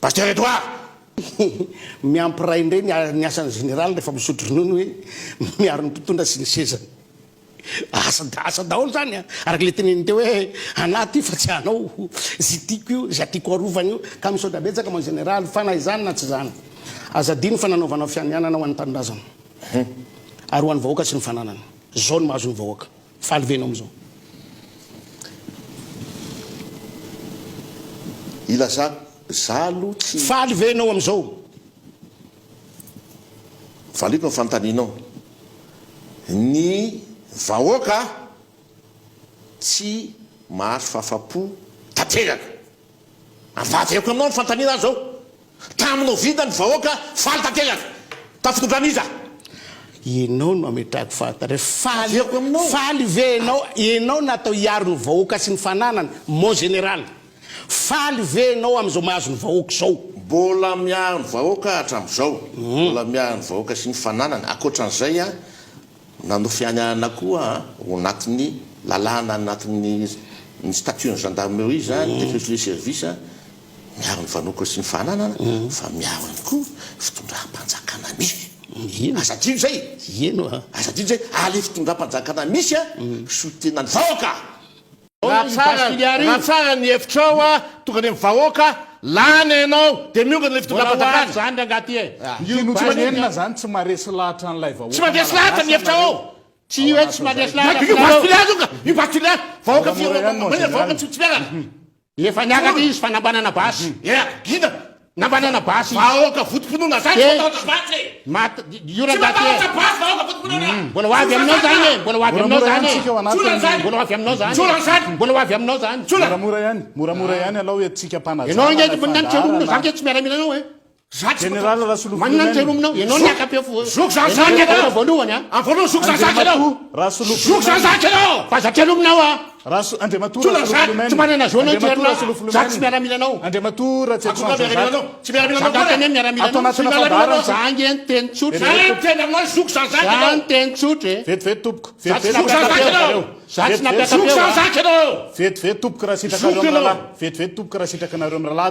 Pasteur Edouard miampiray indray ny asan'ny général rehefa misotro ronono hoe miaro ny mpitondra sy ny sezany asa daholo zany a araky le teneny teo hoe anaty fa tsy anao zy tiako io zy atiako arovana io ka misaotra betsaka mo général fa na izany na tsy zany azadiny fa nanaovanao fianianana ho an'ny tanindrazana ary ho an'ny vahoaka sy ny fananana zao ny mahazo ny vahoaka faly venao am'izao ilaza zalo tsy faly venao am'izao valiko ny fanotaninao ny vahoaka tsy mahazo fahafapo tateraka avateko aminao ny fantanina zao taminao vida ny vahoaka faly tateraka tafitondran'iza ianao no ametrahako fahatare Averiko aminao. faly venao ianao natao hiaro ny vahoaka sy ny fananana mo général faly venao am'izao mahazo ny vahoaka zao mbola miaro ny vahoaka hatram'izao mbola miaro ny vahoaka sy ny fananana akoatran'izay a nano fianarana koa ao anatin'ny lalàna anatin'ny ny statut ny gendarmerie zany défense de service miaro ny vahoaka sy ny fananana fa miaro ihany koa fitondram-panjakana misy azadino zay ino a azadino zay ale fitondram-panjakana misy a sotena ny vahoaka raha tsara ny hefitrao a tonga ny vahoaka lany ianao de miongana le fitondram-panjakana zany angaty e ino tsy manenina zany tsy maresy lahatra an'ilay vahoaka tsy mandresy lahatra ny hefitrao tsy hoe tsy mandresy io particulier io particulier vahoaka vahoaka tsy fiarana efa niakatra izy fa nambanana basy gina nambanana basy vahoaka votom-ponona zany basy io rangaty e basy vahoaka votom-ponona mbola ho avy aminao zany e mbola ho avy aminao zany e anatiny mbola ho avy aminao zany Tsola zany. mbola ho avy aminao zany moramora ihany alao hoe tsika ianao nge nanitserominao zany ke tsy miaramila anao e général manina nitserominao ianao niakapeo fo Zoko zany zany anao voalohany a amin'ny voalohany zoko zany zaka anao rasoloko zoko zany zaka anao fa zatrelominao a andriamatora tsy manana zao anao toerina za tsy miaramila anao andriamatora tsy akoka miaramila anao tsy miaramila anao zakateny miaramila Atao anao anatina fandarana za nge ny teny tsotra zany teny aminao zoko zany zaka za anao ny teny tsotra e vetivety tompoko za tsy zoko zany zaka anao za tsy zoko napiakapeo zany zaka anao vetivety tompoko raha sitrakareo Zoko amin'ny anao. rahalahy vetivety tompoko raha sitrakanareo amin'ny rahalahy